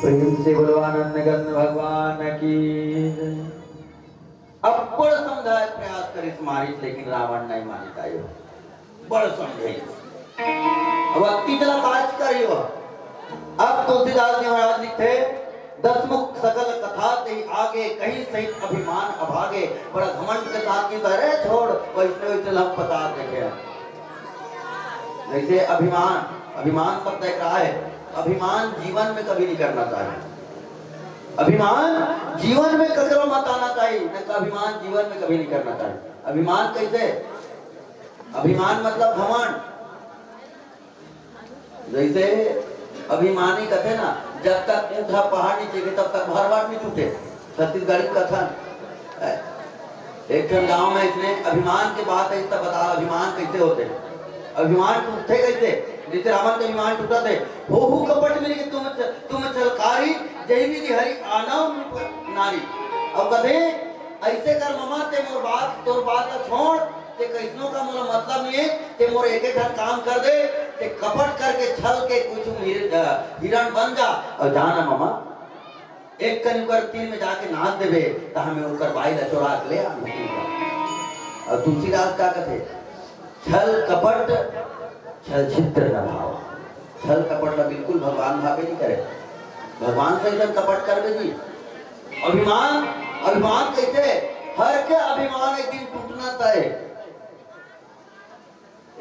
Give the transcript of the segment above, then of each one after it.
प्रेम से बोलो आनंद गंध भगवान की। अब बड़ समझाए प्रयास करिस मारिस, लेकिन रावण नहीं मानिता यो बड़ समझे। अब अति चला काज करियो। अब तुलसीदास जी महाराज लिखे, दसमुख सकल कथा ते आगे, कहीं सहित अभिमान अभागे, बड़ा घमंड के साथ की करे छोड़ वैष्णव हम पता देखे। जैसे अभिमान, अभिमान शब्द एक रहा है, अभिमान जीवन में कभी नहीं करना चाहिए। अभिमान जीवन में ककरो मत आना चाहिए, न अभिमान जीवन में कभी नहीं करना चाहिए। अभिमान कैसे? अभिमान मतलब घमंड। जैसे अभिमानी कहते ना, जब तक ऊंचा पहाड़ नहीं चाहिए तब तक भरवाड़ नहीं टूटे। छत्तीसगढ़ी कथन। एक गांव में इसने अभिमान की बात है, तब बता अभिमान कैसे होते हैं, अभिमान टूटते कैसे। जैसे रावण के अभिमान टूटा थे, हो कपट मिली कि तुम छलकारी जय भी हरि आनव नारी। अब कदे ऐसे कर ममा ते मोर बात तोर बात छोड़, ते कैसनो का मोला मतलब नहीं है ते मोर एक एक काम कर दे ते कपट करके छल के कुछ हिरण बन जा और जाना मामा एक कन ऊपर तीन में जाके नाच देवे तो हमें ऊपर बाई ला चोरा के ले आ और तुलसीदास का कथे छल कपट छल छिद्र न भाव छल कपट ला बिल्कुल भगवान भावे नहीं करे भगवान से एकदम कपट कर जी अभिमान अभिमान कैसे हर के अभिमान एक दिन टूटना तय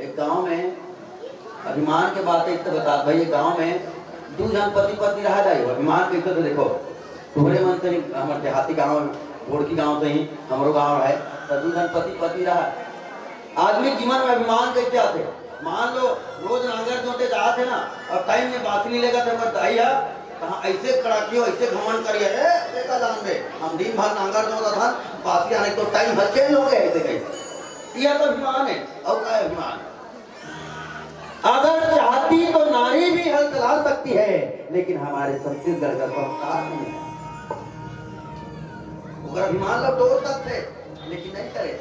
एक गांव में अभिमान के बात एक तो बता भाई एक गांव में दो जन पति पत्नी रहा जाए अभिमान कैसे तो देखो तुम्हारे मन से हमारे देहाती गांव घोड़की गांव से ही हमारो गांव है तो दो जन पति पत्नी रहा आदमी जीवन में अभिमान कैसे आते मान लो रोज नांगर जोते जाते ना और टाइम में बात नहीं लेगा तो दाई है कहाँ ऐसे कड़ाकियो ऐसे घमंड करिए देखा जान में हम दिन भर नांगर जोता था बासी आने तो टाइम हर चेंज हो गए ऐसे कहीं यह तो अभिमान है और क्या अभिमान अगर चाहती तो नारी भी हल चला सकती है लेकिन हमारे छत्तीसगढ़ का संस्कार नहीं है अगर अभिमान लोग तोड़ सकते लेकिन नहीं करे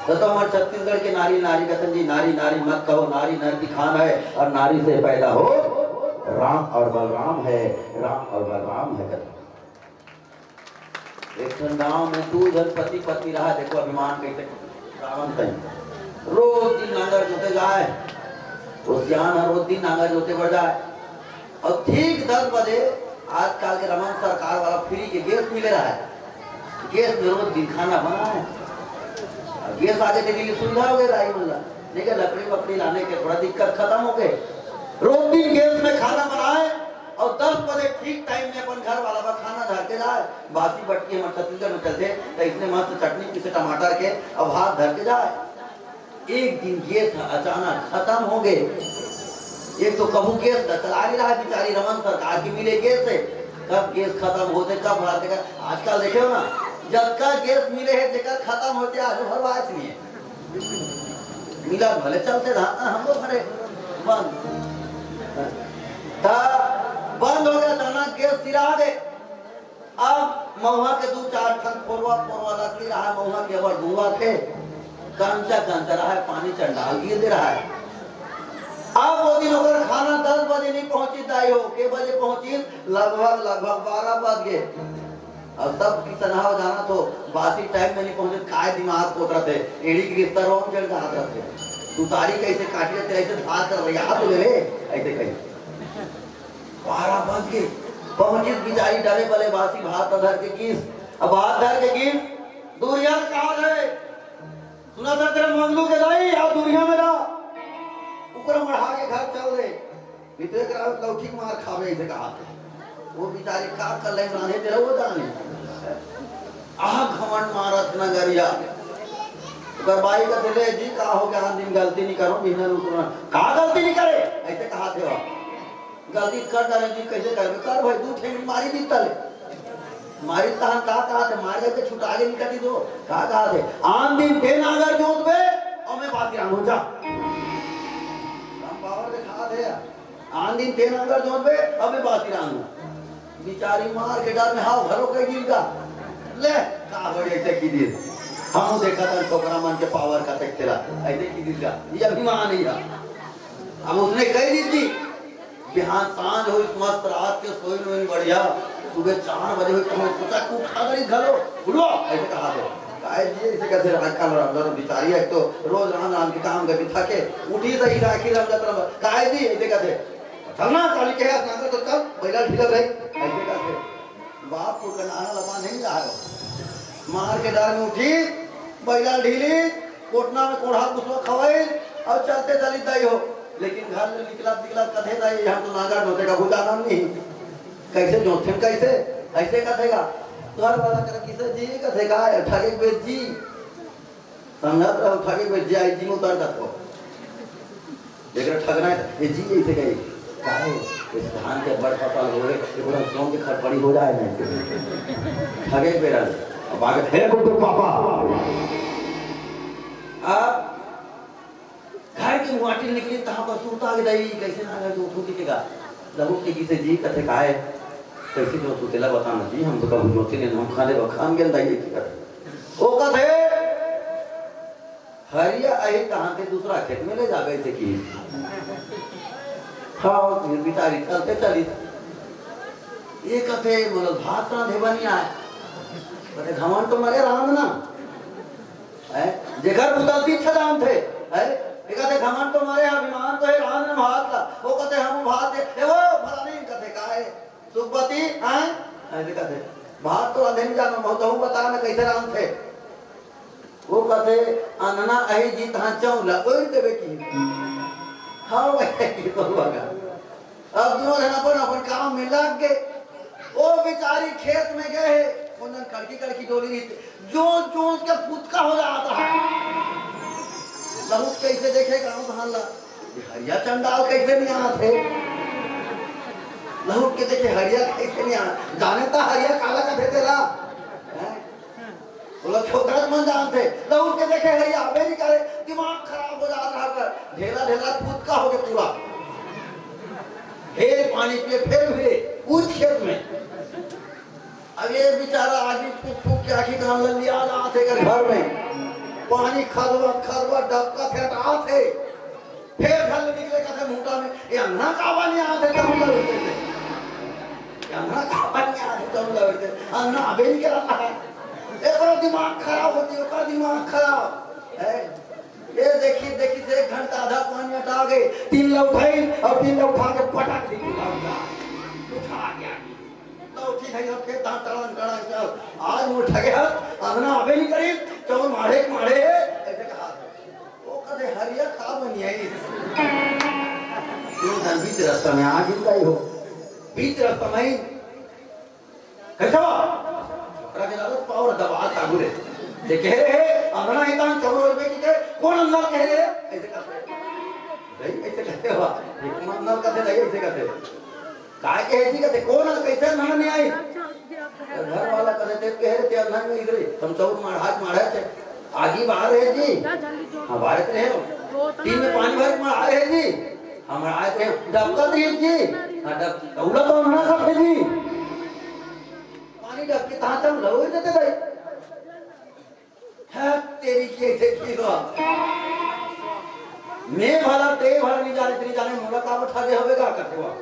तो हमारे छत्तीसगढ़ के नारी नारी कथन जी नारी नारी मत कहो नारी नर की खान है और नारी से पैदा हो राम और बलराम है राम और बलराम है कथन एक गांव में दो जन पति पत्नी रहा देखो अभिमान कैसे रावण सही रोज दिन नांगर जोते जाए रोजियान रोज दिन नांगर जोते बढ़ जाए और ठीक 10 बजे आजकल के रमन सरकार वाला फ्री के गैस मिले रहा है गैस में रोज दिन खाना बना है गैस आगे देने की सुविधा हो गई राई मुल्ला लेकिन लकड़ी वकड़ी लाने के थोड़ा दिक्कत खत्म हो गए रोज दिन गैस में खाना बनाए और 10 बजे ठीक टाइम में अपन घर वाला का खाना धर के जाए बासी बटकी हमारे छत्तीसगढ़ में चलते तो इसने मस्त चटनी पीसे टमाटर के और भात धर के जाए एक दिन गैस अचानक खत्म हो गए एक तो कबू गैस चला नहीं रहा बेचारी रमन सरकार की मिले गैस से कब गैस खत्म होते कब भरते आजकल देखे हो ना जब का गैस मिले है जेकर खत्म होते आज भर बात नहीं है मिला भले चलते हम लोग भरे बंद बंद हो गया अचानक गैस सिरा दे अब महुआ के 2-4 ठन फोरवा लकड़ी रहा महुआ के अबर धुआं थे कंचा रहा है पानी चंडाल गिर दे रहा है अब वो दिन अगर खाना 10 बजे नहीं पहुंची दाई हो के बजे पहुंची लगभग 12 बज गए अब सब किसना हो जाना तो बासी टाइम में नहीं पहुंचे काय दिमाग पोत रहे थे एड़ी की रिश्ता रोम चढ़ जात रहे तू तारी कैसे काटी तेरे ऐसे भात कर रही हाथ ले ऐसे कहीं 12 बज गए पहुंची बेचारी डरे बले बासी भात धर के गिस अब भात धर के गिस दूरिया कहा गए सुना था तेरे मंगलू के दाई आप दूरिया में रहा ऊपर बढ़ा के घर चल रहे भीतर करा लौठी मार खावे ऐसे कहा वो बेचारी का कर ले राने तेरा वो जाने आह घमंड मारत नगरिया अगर बाई का दिले जी का हो गया दिन गलती नहीं करो बिना रुकना का गलती नहीं करे ऐसे कहा थे वो गलती कर डाले जी कैसे कर भाई 2 ठेंग मारी दी तले मारी तहन का कहा थे मार के छुटा के निकली दो का कहा थे आन दिन थे नागर जोत में और मैं बात हो जा हम पावर दिखा दे आन दिन थे नागर जोत में अब मैं बात बेचारी मार के डर में हाव घरों के गिर का ले का हो ऐसे की दी हम देखा था छोकरा मन के पावर का तेरा ऐसे की दी का ये अभिमान ही है अब उसने कह दी थी बिहान सांझ हो इस मस्त रात के सोई में बढ़िया सुबह 4 बजे हो तो सोचा को उठा गई घरो उठो ऐसे कहा थे काहे जी ऐसे कैसे आजकल अंदर बेचारी है तो रोज राम के काम करती थके उठी सही आखिर हम जतरा काहे जी ऐसे कहते चलना काली के हाथ नाकर तो कब बैला ढीला रही ऐसे कहते बाप को कनाना लबा नहीं जा रहा मार के डर में उठी बैला ढीली कोटना में कोढ़ा कुसवा खवाई और चलते चली दाई हो लेकिन घर में निकला कथे दाई हम तो नागर नोते का बुझाना नहीं कैसे जोथे कैसे ऐसे कथेगा घर वाला कर किसे जी कथेगा ठगे बेच जी समझत रहो ठगे बेच जी आई जी उतर दतो लेकिन ठगना ये जी ऐसे कही काहे इस धान के बड़ फसल हो गए पूरा सोम के खड़पड़ी हो जाए ना ठगे बेरल अब आगे है को पापा अब घर की मुआटी निकली तहां पर सूता के दई कैसे ना जो उठू दिखेगा लगो कि किसे जी कथे काहे कैसे जो तू तेला बताना जी हम तो कब जोती ने हम खाने खान गेल दई की कर ओ कथे हरिया अही कहाँ के दूसरा खेत में ले जावे थे कि हाँ फिर बिचारी चलते चली ये कथे मतलब भात रांधे बनिया है बड़े घमंड तो मरे रांध ना है जेकर बुदलती छदान थे है ये कथे घमंड तो मरे अभिमान तो है रांध में भात ला वो कथे हम भात दे ए वो भला नहीं कथे का है सुखपति हैं ऐसे कथे भात तो रांधे नहीं जानो बहुत हूं बता ना कैसे रांध थे वो कथे अनना अही जी तहां चौला ओइ देबे की हां भाई तो लगा अब दोनों जन अपन अपन काम में लग गए ओ बेचारी खेत में गए उन्होंने कड़की कड़की डोली रही जो जो के फुटका हो जाता है लहुट कैसे देखे गांव भाला हरिया चंडाल कैसे नहीं आते लहुट के देखे हरिया कैसे नहीं आ जाने ता हरिया काला का थे तेरा वो लोग छोकरा मन जानते लहुट के देखे हरिया आवे नहीं करे दिमाग खराब हो जा रहा कर ढेला ढेला फुटका हो गया पूरा फिर पानी पिए फिर भिड़े उस खेत में अब ये बेचारा आदमी फूक के आखिर काम ले लिया जाते घर में पानी खरवा खरवा डबका फेंटा थे फिर घर निकले कहते मुंटा में ये अन्ना कावा नहीं आते कब लड़ते थे ये अन्ना कावा नहीं आते कब लड़ते अन्ना अबे नहीं करता है एक बार दिमाग खराब होती है उसका दिमाग खराब है ये देखिए देखिए से 1 घंटा आधा पानी हटा गए 3 लोग उठाए और 3 लोग उठा के पटक दी उठा गया तो ठीक है अब के दांत तड़न तड़न चल आज मुंह ठगे हाथ अंगना अबे नहीं करी चल मारे ऐसे कहा वो कदे हरिया खा बनी आई तू धन बीच रास्ता में आ गई हो बीच रास्ता में कैसा रख लालच पावर दबा तागुरे ये कह रहे हैं अंगना ही तान 14 रुपए की कौन अंदर कह रहे ऐसे करते नहीं ऐसे कहते हो एक अंदर कहते नहीं ऐसे कहते काय कहे जी कहते कौन कैसे अंदर नहीं आई घर वाला कहते कह रहे थे अंदर में इधर तुम चौर मार हाथ मारे थे आगे बाहर है जी हां बाहर रहे हो 3 में पानी भर मार आ रहे जी हम आए थे डबका दिए जी हां डब दौलत तो ना का जी पानी डब के ता चल लो देते भाई है तेरी के देखी तो मैं भला ते भला नहीं जाने मुला का उठा दे होवेगा करते हुआ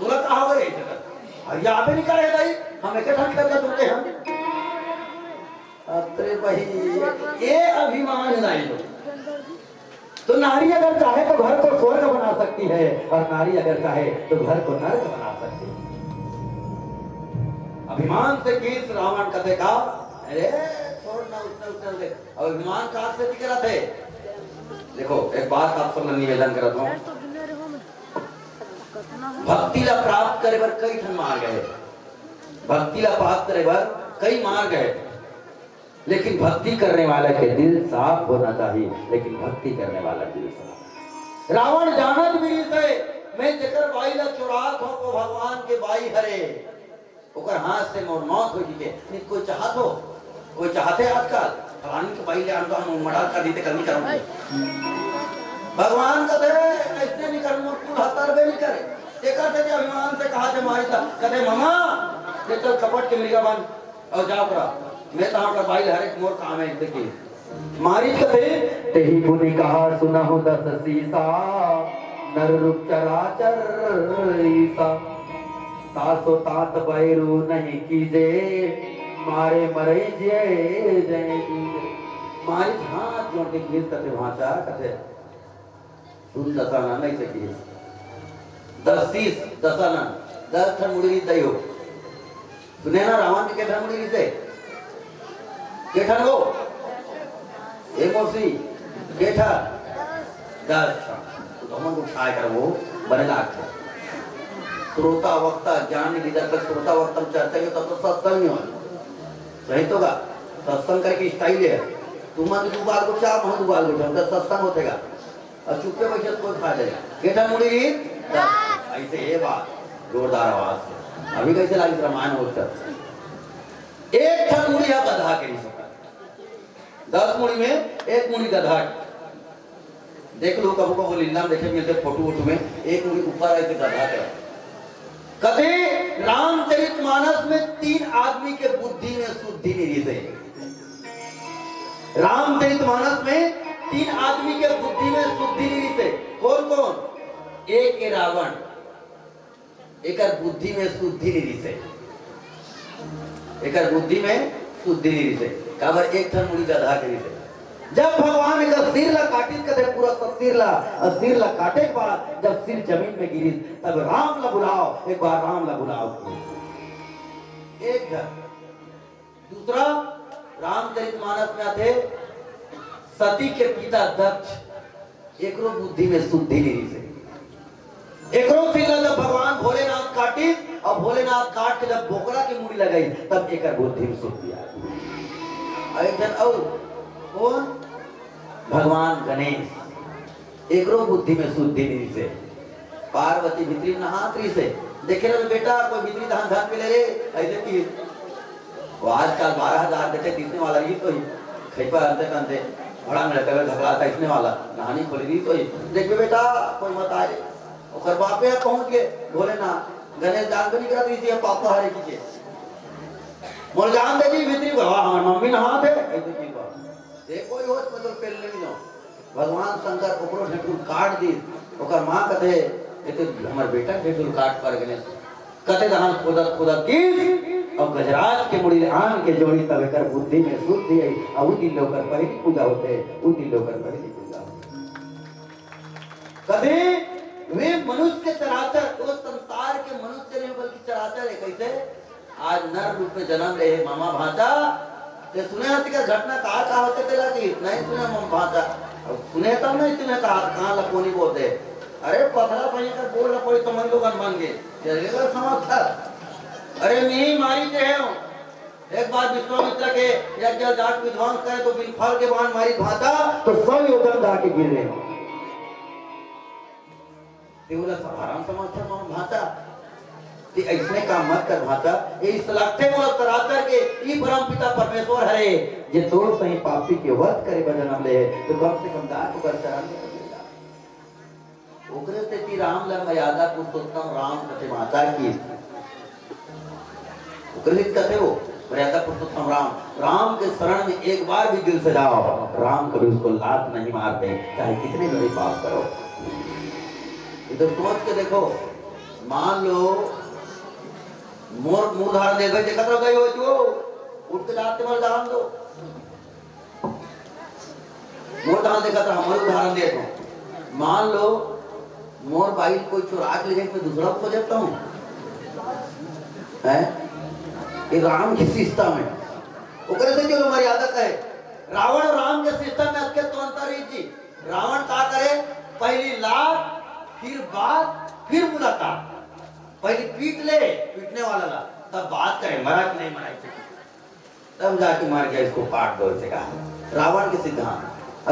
तुला कहा हो रही जगह और यहाँ पे नहीं करे भाई हम इकट्ठा करके तुमके हम अरे भाई ये अभिमान नहीं लो तो नारी अगर चाहे तो घर को स्वर्ग बना सकती है और नारी अगर चाहे तो घर को नरक बना सकती है अभिमान से गीत रावण कथे का अरे छोड़ना उसने दे और अभिमान कहां से दिख थे देखो एक बात आप सब निवेदन करता हूं भक्ति ला प्राप्त करे बर कई ठन मार गए भक्ति ला प्राप्त करे बर कई मार गए लेकिन भक्ति करने वाला के दिल साफ होना चाहिए लेकिन भक्ति करने वाला दिल साफ रावण जानत भी से मैं जकर बाई ला चुरात हो को भगवान के बाई हरे ओकर हाथ से मोर मौत हो गई नहीं कोई चाहत हो कोई चाहते आजकल फलानी के बाई ले आन तो हम मड़ा कर देते करनी करूंगे भगवान का दे ऐसे नहीं करूंगा कुल हतर बे नहीं करे एकर से अभिमान से कहा थे मारी था कहते मामा ये तो कपट के मृगा बन और जाओ करा मैं तो आपका भाई हर एक मोर काम है देखिए मारी कहते तेही पुनि कहा सुना हो 10 सीसा नर रूप चराचर ईसा तासो तात बैरू नहीं कीजे मारे मरे जे जय मारी हाथ जोड़ के गीत कहते भाषा कहते सुन दसाना नहीं सकी 10 दसाना 10 ठन मुड़ी दई हो सुने ना रावण के ठन मुड़ी से के ठन हो एक मौसी के ठन 10 तो हम उठाए कर वो बनेगा अच्छा श्रोता वक्ता ज्ञान की जब तक श्रोता वक्ता चर्चा के तब तो सत्संग नहीं होगा सही तो का सत्संग करके स्टाइल है तुम दो बार को चार बहुत बार को सत्संग होतेगा और चुपके बैठे कोई फायदा नहीं केठा मुड़ी ऐसे ये बात जोरदार आवाज से अभी कैसे लगी रामायण होता एक ठन मुड़ी है गधा के नहीं सकता 10 मुड़ी में एक मुड़ी गधा देख लो कबू कबू लीला में देखे मिलते फोटो वोटो में एक मुड़ी ऊपर ऐसे गधा के कभी रामचरितमानस में 3 आदमी के बुद्धि में शुद्धि नहीं रही रामचरितमानस में 3 आदमी के बुद्धि में शुद्धि नहीं से। कौन कौन? एक के रावण, एक बुद्धि में शुद्धि नहीं से, एक बुद्धि में शुद्धि नहीं से। काबर एक थन मुड़ी गधा के नहीं से। जब भगवान का सिर ला काटित कथे पूरा सब सिर ला काटे के बाद जब सिर जमीन में गिरी तब राम ला बुलाओ, एक बार राम ला बुलाओ। एक घर। दूसरा रामचरितमानस में आते सती के पिता दक्ष, एकरो बुद्धि में शुद्धि नहीं से। एकरो सिर जब भगवान भोलेनाथ काटी और भोलेनाथ काट के जब बोकरा की मुड़ी लगाई तब एक बुद्धि में शुद्धि आई। एक जन और कौन? भगवान गणेश, एकरो बुद्धि में शुद्धि नहीं से। पार्वती भित्री नहात्री से देखे ना बेटा कोई भित्री धान धान पे ले रे ऐसे की वो आजकल 12,000 देते तीसने वाला रही तो ही खैपा अंते कंते बड़ा में लटका ढकलाता इसने वाला नहानी खोली रही तो ही देख बेटा कोई मत आए और बापे पहुंच गए भोलेनाथ गणेश जान तो नहीं करा थी पापा हरे की मोर जान दे जी भित्री बाबा हमार मम्मी नहा थे ऐसे की बात देखो होश मतलब पेल नहीं जाओ। भगवान शंकर ओकरो ढेकुल काट दी ओकर मां कथे एते हमर बेटा ढेकुल काट पर गने कथे दहन खुदा की और गजराज के मुड़ी आन के जोड़ी तब एकर बुद्धि में शुद्धि आई और दिन लोकर पहली पूजा होते उ दिन लोकर पहली पूजा कथे वे मनुष्य के चराचर तो संसार के मनुष्य नहीं बल्कि चराचर है। कैसे आज नर रूप में जन्म रहे मामा भांजा ते सुने हती का घटना का होते तेला की नहीं सुने मम भांजा सुने तब नहीं सुने कहां लकोनी बोलते अरे पथरा पही कर बोल ना कोई तो मन लोगन मान गए चलेगा समझ था। अरे मी मारी ते है एक बार विश्वामित्र के यज्ञ जाट विध्वंस करे तो बिलफल के बाण मारी भाता तो 100 योजन जाके गिर रहे देवला आराम समझ था मम भाता कि ऐसने काम मत कर भाता ये इस लगते मोला चराचर के ई परम पिता परमेश्वर हरे जे तोड़ सही पापी के वध करे बजनम ले तो कम से कम दान को कर चरण में ओकरे से कि राम ला मर्यादा पुरुषोत्तम राम कथे माता की ओकरे कथे वो मर्यादा पुरुषोत्तम राम के शरण में एक बार भी दिल से जाओ राम कभी उसको लात नहीं मारते चाहे कितने बड़े पाप करो। इधर सोच के देखो मान लो मोर मुंह धार दे गए देखत रह गई हो जो उठ के जाते मर जान दो मोर धार देखत रहा हमारे उदाहरण दे तो मान लो मोर बाइक कोई चुरा के ले गए मैं दूसरा को देता हूँ है ये राम की सिस्टम है ओकरे से जो मर्यादा कहे रावण और राम के सिस्टम में अत्य तो अंतर ही जी। रावण का करे पहली लात फिर बात फिर मुलाकात पहले पीट ले पीटने वाला ला तब बात करे मरा कि नहीं मरा तब जाके मार गया इसको काट दो से कहा रावण के सिद्धांत।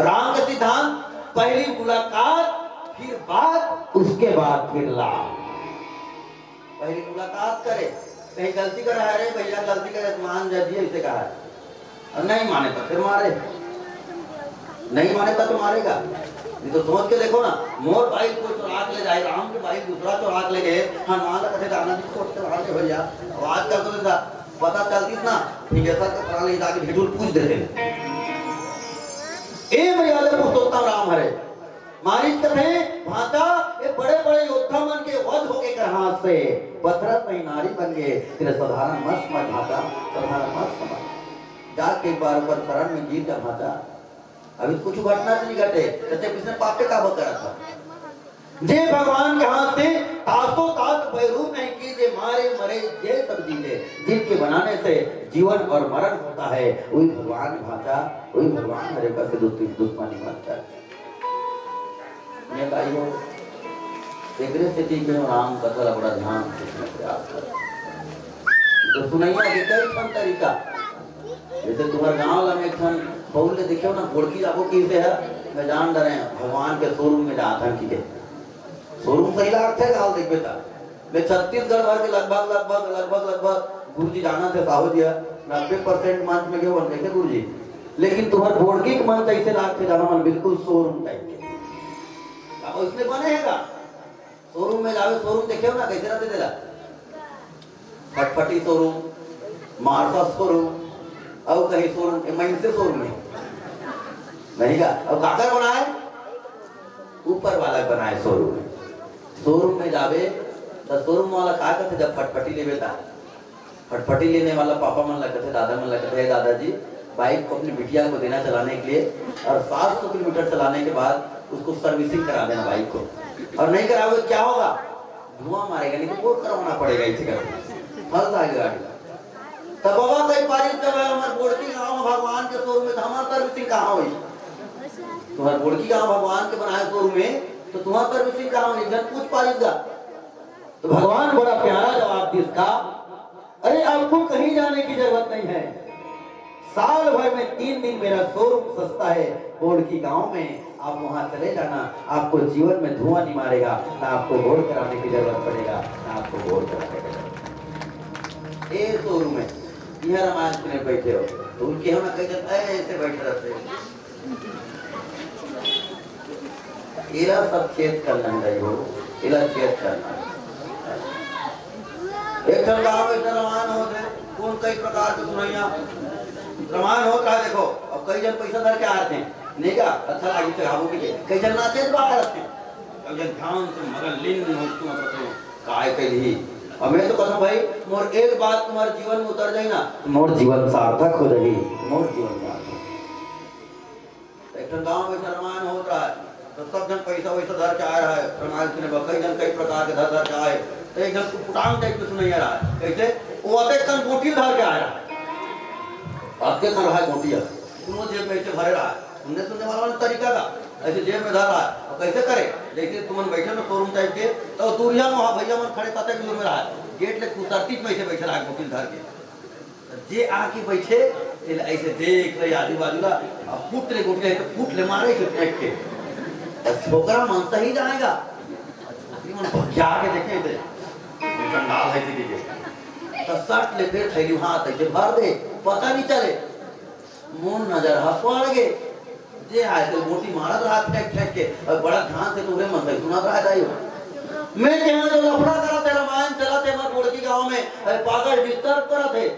राम के सिद्धांत पहली मुलाकात फिर बात उसके बाद फिर लाभ। पहली मुलाकात करे कहीं गलती कर रहा है भैया गलती करे तो मान जाइए इसे कहा और नहीं माने तो फिर मारे नहीं माने तो मारेगा। ये तो सोच के देखो ना मोर भाई को चुरा के ले जाए राम के भाई दूसरा चुरा के ले गए हनुमान का कथे जाना भी छोड़ के भागे भैया आवाज कर तो पता चलती ना ठीक है सर करा ले जाके भिडुल पूछ देते ए मर्यादा पुरुषोत्तम राम हरे मारिच कथे भाता ये बड़े-बड़े योद्धा मन के वध होके कर हाथ से पत्थर पे नारी बन गए तेरे साधारण मस्त मत भाता साधारण मस्त मत जाके एक बार ऊपर शरण में गिर जा भाता अभी कुछ घटना से नहीं घटे जैसे किसने पाप पे काबू करा था जे भगवान के हाथ से तासो तात बैरूप नहीं की जे मारे मरे जे सब जीते जिनके बनाने से जीवन और मरण होता है वही भगवान भाता वही भगवान हरे का से दुश्मनी बनता है। ये भाइयों एकरे स्थिति में राम का थोड़ा बड़ा ध्यान रखने प्रयास कर तो सुनाइए कि कई ठन तरीका जैसे तुम्हारे गांव में एक ठन बहुल ने देखियो ना घोड़की जाको की से है मैं जान डरे भगवान के शोरूम में जाता की के शोरूम सही लाग थे गांव देख बेटा मैं छत्तीसगढ़ भर के लगभग गुरुजी जाना थे साहू जी 90% मंच में गए देखे गुरुजी लेकिन तुम्हारे घोड़की के मंच ऐसे लाग थे जाना मन बिल्कुल शोरूम टाइप के अब इसमें बने हैगा शोरूम में जावे शोरूम देखियो ना कैसे रहते देला फटफटी शोरूम मारसा शोरूम और कहीं शोरूम महिंसे शोरूम में नहीं का। अब काकर बनाए, ऊपर वाला बनाए शोरूम। शोरूम में जावे तो शोरूम वाला का कहते जब फटफटी लेवे था, फटफटी लेने वाला पापा मन लगते थे, दादा मन लगते थे, दादाजी बाइक को अपनी बिटिया को देना चलाने के लिए, और 700 किलोमीटर चलाने के बाद उसको सर्विसिंग करा देना बाइक को, और नहीं कराओगे क्या होगा, धुआं मारेगा, नहीं तो वो करवाना पड़ेगा इसे कर फल जाएगी गाड़ी। तब बाबा कई पारी तब हमारे बोड़की गांव में भगवान के शोरूम में तो हमारा सर्विसिंग कहाँ हुई, तुम्हारे बोड़की गांव भगवान के बनाए शोरूम में तो तुम्हारा सर्विसिंग कहाँ हुई, जब पूछ पालीगा। तो भगवान बड़ा प्यारा जवाब दी इसका, अरे आपको कहीं जाने की जरूरत नहीं है, साल भर में 3 दिन मेरा शोरूम सस्ता है बोड़की गांव में, आप वहां चले जाना, आपको जीवन में धुआं नहीं मारेगा, ना आपको घोर कराने की जरूरत पड़ेगा, ना आपको घोर कराने की जरूरत। ये शोरूम है, यहाँ रामायण सुने बैठे हो तो उनके हम कह जाता है ऐसे बैठे रहते हैं, इला सब चेत करना है हो, इला चेत करना है। एक गाँव में रामायण होते कौन कई प्रकार के सुनैया रामायण होता है। देखो अब कई जन पैसा धर के आते हैं, नहीं का अच्छा लगे चढ़ावो के लिए, कई जन नाचे बाहर रहते हैं, कई जन ध्यान से मगन लीन होते हैं काय के लिए। और मैं तो कहता भाई मोर एक बात तुम्हारे जीवन में उतर जाए ना, मोर जीवन सार्थक हो जाएगी, मोर जीवन सार्थक। एक गाँव में रामायण हो रहा है तो सब जन पैसा वैसा धर के आ रहा है, रामायण सुने कई जन कई प्रकार के धर के आए, तो एक जन पुटांग टाइप के सुनैया रहा है, कैसे वो आते कन गोटी धर के आ रहा है, आपके कर रहा है गोटिया, दोनों जेब में ऐसे भरे रहा है, सुनने सुनने वाला तरीका का ऐसे जेब में धर रहा है, और कैसे करे जैसे तुम बैठे ना शोरूम टाइप के, तो दूरिया में वहाँ भैया मन खड़े ताते दूर में रहा है, गेट ले कुसरती में ऐसे बैठे रहा है गोटी धर के, जे आके बैठे ऐसे देख रहे आजू बाजू का, अब फुट ले गोटी तो फुट ले मारे फेंक के, छोकरा मन सही जाएगा, क्या के देखे थे डाल है तो शर्ट ले फिर थैली हाथ ऐसे भर दे, पता नहीं चले, मुंह नजर हा पड़ गए, जे आए तो मोटी मारत रहा फेंक फेंक के, और बड़ा ध्यान से तुरे मन से सुना रहा है। मैं क्या जो लफड़ा करा थे रामायण चला थे हमारे बोड़की गांव में, पागल डिस्टर्ब करा थे,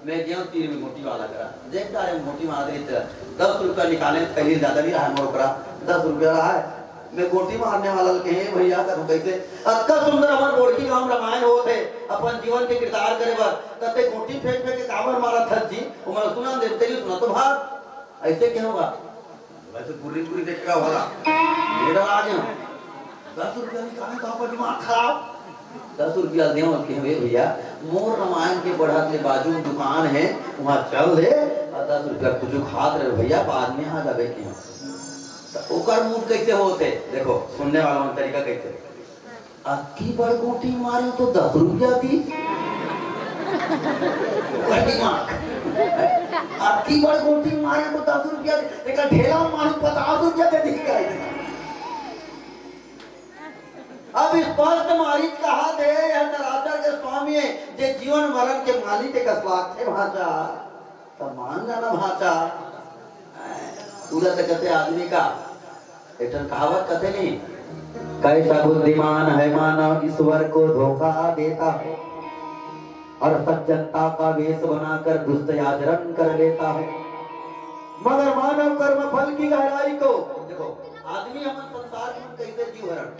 मैं गया तीर में मोटी वाला करा, देखता है मोटी मार रही 10 रुपया निकाले, पहले ज्यादा नहीं रहा मोर करा 10 रुपया रहा है, मैं गोटी मारने वाला कहे भैया करूं कैसे, अत्ता सुंदर हमारे बोड़की गांव रामायण होते अपन जीवन के किरदार करे बर, तते गोटी फेंक फेंक के काबर मारा था जी, वो मैं सुना देते ही सुना तो भाग, ऐसे क्या होगा, वैसे पूरी पूरी देखेगा वाला मेरा आ गया 10 रुपया निकाले तो आपका दिमाग खराब, 10 रुपया दे के भैया मोर रामायण के बढ़त के बाजू में दुकान है वहाँ चल दे, और 10 रुपया कुछ खाद रहे भैया बाद में आ जावे की ओकर मूड कैसे होते, देखो सुनने वाला तरीका कैसे, अक्की बड़ गोटी मारे तो 10 रुपया दी, अक्की बड़ गोटी मारे तो 10 रुपया, एक ढेला मारू 50 रुपया दे दी। अब स्पष्ट मारिच कहा थे यह चराचर के स्वामी है, जे जीवन मरण के मालिक के कसलाक थे भाषा, तब मान जाना भाषा, पूरा तो कहते आदमी का एक कहावत कहते नहीं, कैसा बुद्धिमान है मानव ईश्वर को धोखा देता है, और सज्जनता का वेश बनाकर दुष्ट आचरण कर लेता है, मगर मानव कर्म फल की गहराई को देखो, आदमी हम संसार में कैसे जीव हरण,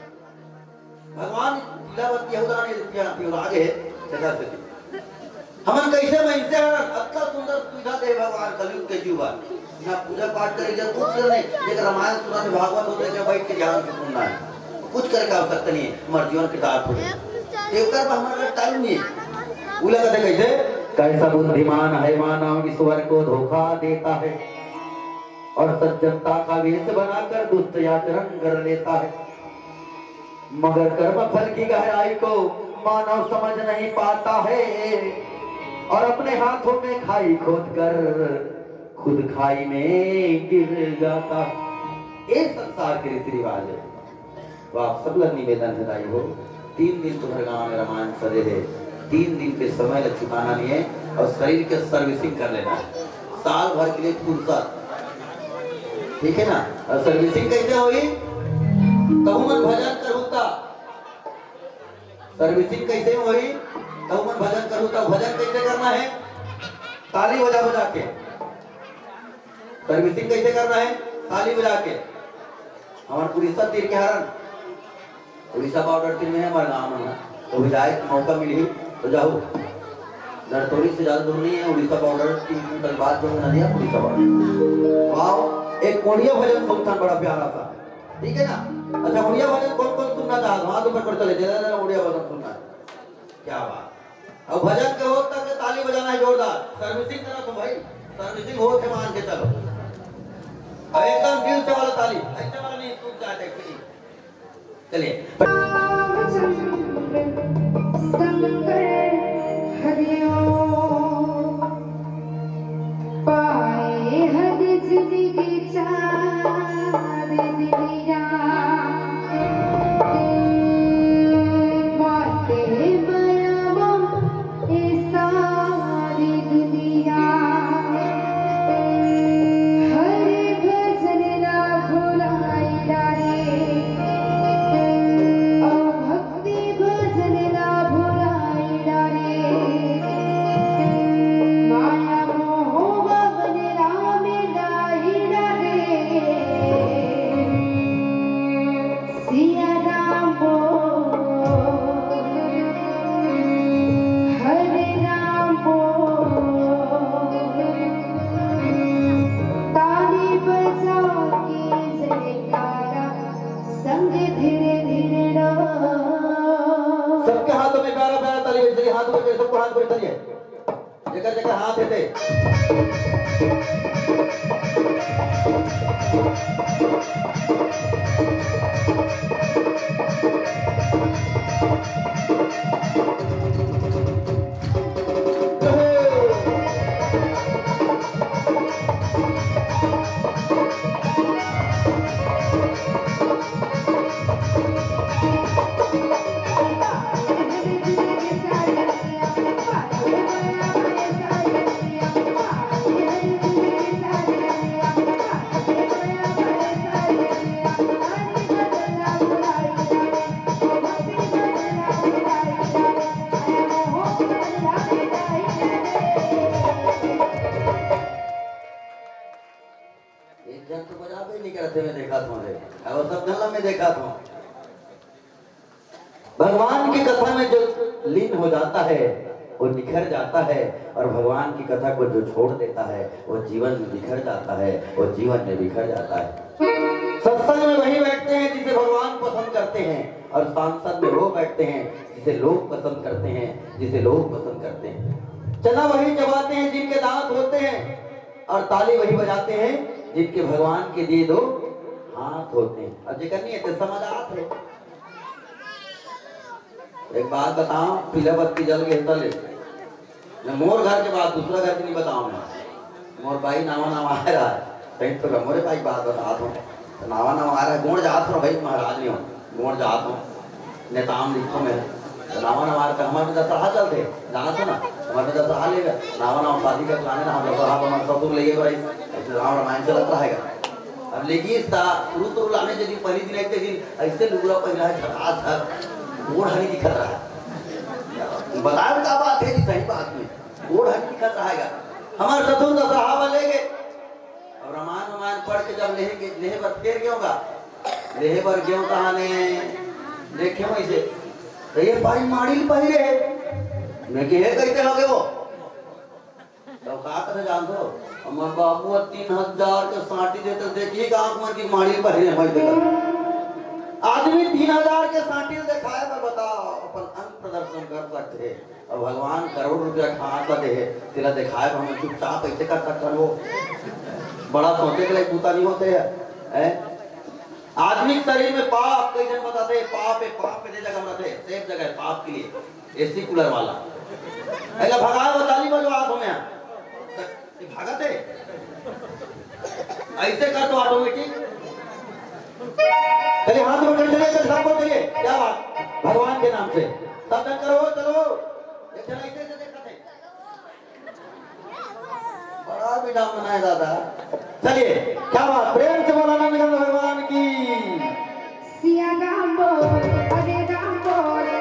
भगवान आगे हमन कैसे महसे अच्छा सुंदर सुविधा दे भगवान कलयुग के जीवा, यहाँ पूजा पाठ करे जब कुछ नहीं, एक रामायण सुना भागवत होते जब बैठ के ध्यान से सुनना है, कुछ करे का आवश्यकता नहीं है, हमारे जीवन के साथ हो देवकर हमारा टाइम नहीं है। बोला कहते कैसे, कैसा बुद्धिमान है मानव ईश्वर को धोखा देता है, और सज्जनता का वेश बनाकर दुष्ट आचरण कर लेता है, मगर कर्म फल की गहराई को मानव समझ नहीं पाता है, और अपने हाथों में खाई खोद कर खुद खाई में गिर जाता है। एक संसार के रीति रिवाज है, तो आप सब लोग निवेदन है दाई हो, 3 दिन तुम्हारे गांव में रामायण सरे है, 3 दिन के समय लग चुकाना नहीं है, और शरीर के सर्विसिंग कर लेना है, साल भर के लिए फुर्सत, ठीक है ना। और सर्विसिंग कैसे हुई, तहुमन भजन करूता, सर्विसिंग कैसे हुई, तहुमन भजन करूता, भजन कैसे करना है, ताली बजा बजा के, सर्विसिंग कैसे करना है, ताली बजा के हमारे उड़ीसा तीर के हरण उड़ीसा बॉर्डर तीर में है हमारे गाँव में, तो विधायक मौका मिली तो जाओ। नरतोड़ी से ज्यादा दूर नहीं है, उड़ीसा बॉर्डर 3 किलोमीटर बाद जो नदिया उड़ीसा बॉर्डर। आओ एक कोड़िया भजन सुनता बड़ा प्यारा सा, ठीक है ना। अच्छा उड़िया भजन कौन कौन सुनना चाहता? हाथ ऊपर कर चले जरा उड़िया भजन सुनना है, क्या बात। अब भजन के हो तक ताली बजाना है जोरदार, सर्विसिंग करा तो भाई, सर्विसिंग हो के मान के चलो। अब एकदम दिल से वाला ताली, ऐसे वाला नहीं टूट जाते कहीं। चलिए पाए हद जिंदगी चार दिलिया जगह जगह हाथ है भगवान की कथा में जो लीन हो जाता है वो निखर जाता है, और भगवान की कथा को जो छोड़ देता है वो जीवन में बिखर जाता है, वो जीवन में बिखर जाता है। सत्संग में वही बैठते हैं जिसे भगवान पसंद करते हैं, और सांसद में वो बैठते हैं जिसे लोग पसंद करते हैं, जिसे लोग पसंद करते हैं। चना वही चबाते हैं जिनके दांत होते हैं, और ताली वही बजाते हैं जिनके भगवान के दिए दो हाथ होते हैं। अब जिक्र नहीं है तो समाधान है। एक बात बताओ, पीला बत्ती जल गए तले मैं मोर घर के बाद दूसरा घर की नहीं बताऊंगा। मोर भाई नावा नाम आ रहा है कहीं तो मोरे भाई बात बता दो, तो नावा नाम आ रहा है गोड़ जात हो भाई, महाराज नहीं हो गोड़ जात हो नेताम लिखो में, तो नावा नाम आ रहा है हमारे दशहरा चलते जाना था ना, हमारे दशहरा लेगा नावा नाम शादी का प्लान है ना, हम दशहरा पर हमारे ससुर ले भाई राम रामायण चलत रहेगा। अब लेकिन शुरू लाने यदि पहली दिन एक दिन ऐसे लुगड़ा पहला है झका झक गोड़ हरी दिखत रहा है, बताओ क्या बात है जी, सही बात में गोड़ हरी दिखत रहेगा। हमारे ससुर दशहरा पर ले गए, अब रामायण रामायण पढ़ के जब लेहे पर फिर क्यों का लेहे पर क्यों कहाने देखे वैसे तो ये भाई माड़ी पहले मैं कहे कैसे हो गए वो तो का करे जान दो हमार बाबू 3000 के साटी देते देखिए आंख में की माड़ी पहले मैं देखा आदमी 3000 के साटी दिखाए पर बताओ अपन अंग प्रदर्शन कर सकते हैं, और भगवान करोड़ रुपया खा सकते हैं तेरा दिखाए पर हम चुपचाप ऐसे कर सकते हैं। वो बड़ा सोचे के लिए पूता नहीं होते हैं। आदमी शरीर में पाप कई जन बताते हैं, पाप है जगह रहते सेफ जगह पाप के लिए एसी कूलर वाला ऐसा भगा बताली बजो आप हमें भागत है ऐसे कर तो ऑटोमेटिक चलिए हाथ में चलिए चलिए क्या बात भगवान के नाम से सब जन करो चलो एक जन ऐसे देखा थे बड़ा विधान मनाया दादा। चलिए क्या बात प्रेम से बोला ना मिलन भगवान की सिया राम बोल अरे राम बोल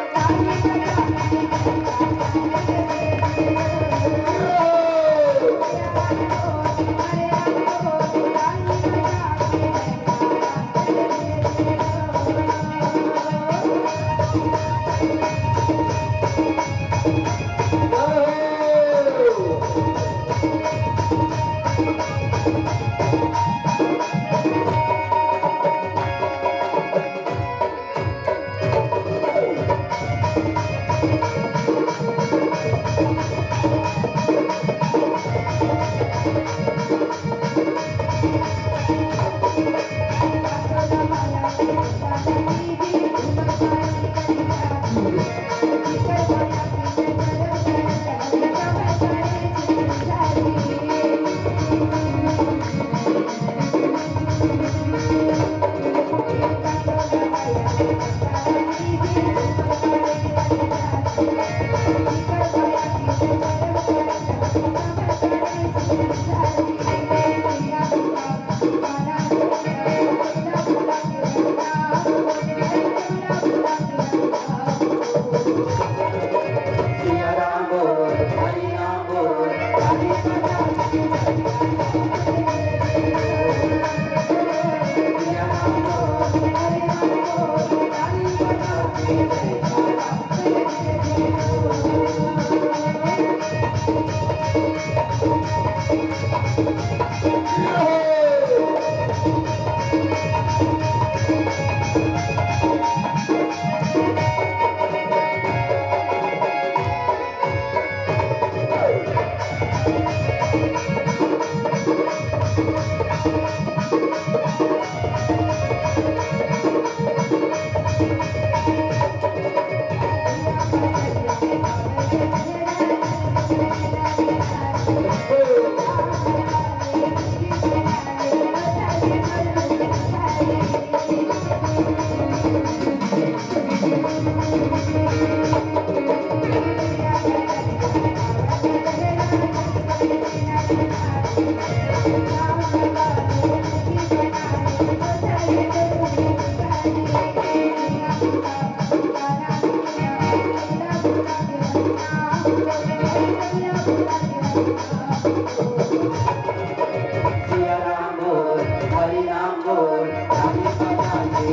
सिया राम बोल, हरि राम बोल, ताली बजाते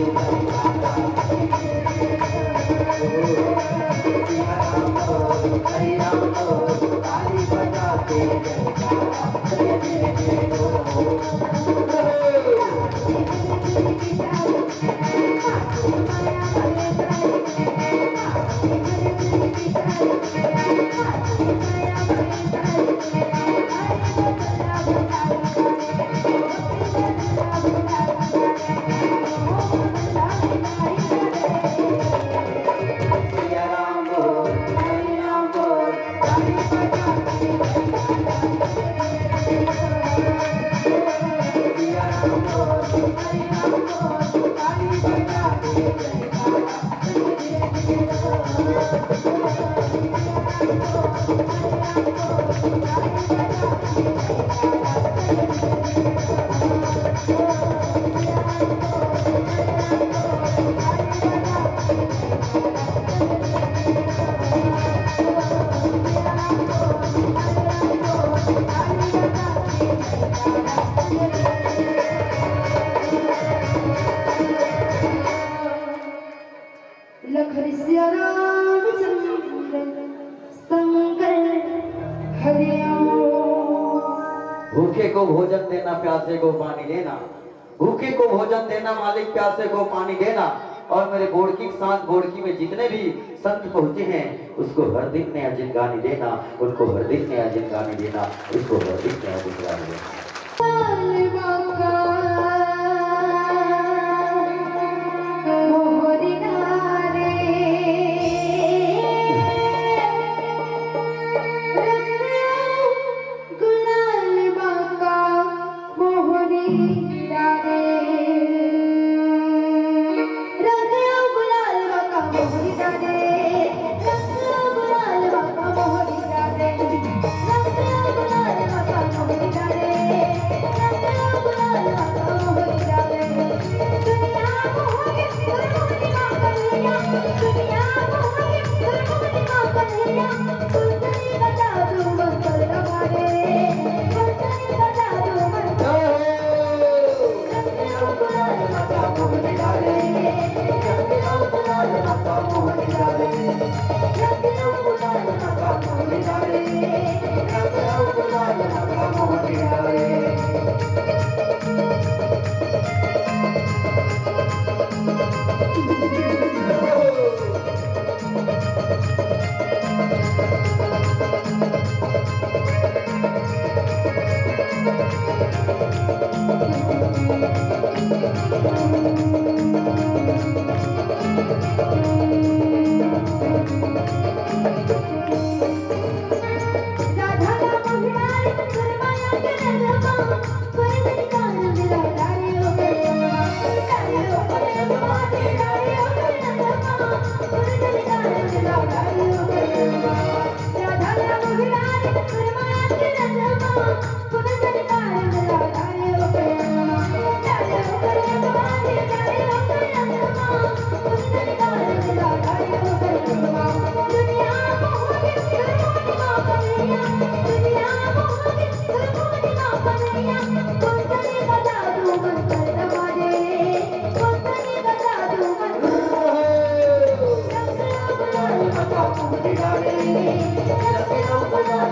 सिया राम बोल, हरि राम बोल, ताली बजाते सिया राम बोल, हरि राम बोल, ताली बजाते सिया राम बोल, हरि राम बोल, ताली बजाते लखन सिया रामचंद्र शंकर हरि राम। भूखे को भोजन देना, प्यासे को पानी देना। भूखे को भोजन देना मालिक, प्यासे को पानी देना। और मेरे बोड़की के साथ बोड़की में जितने भी संत पहुंचे हैं उसको हर दिन नया जिंदगानी देना, उनको हर दिन नया जिंदगानी देना, उसको हर दिन नया जिंदगानी देना।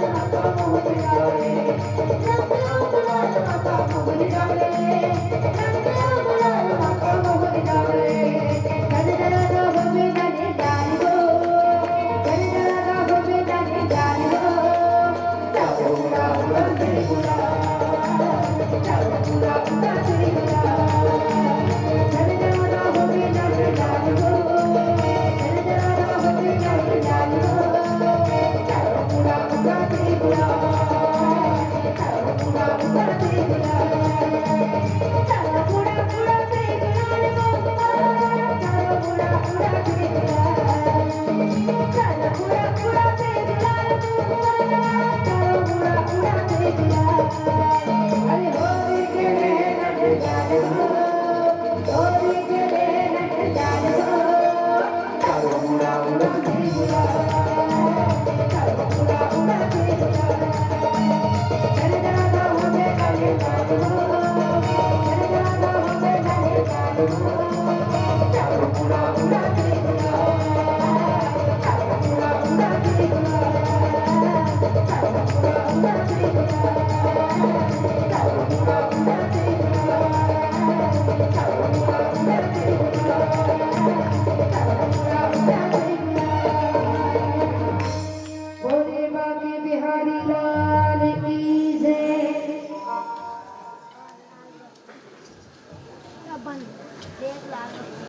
Thank you. गरीब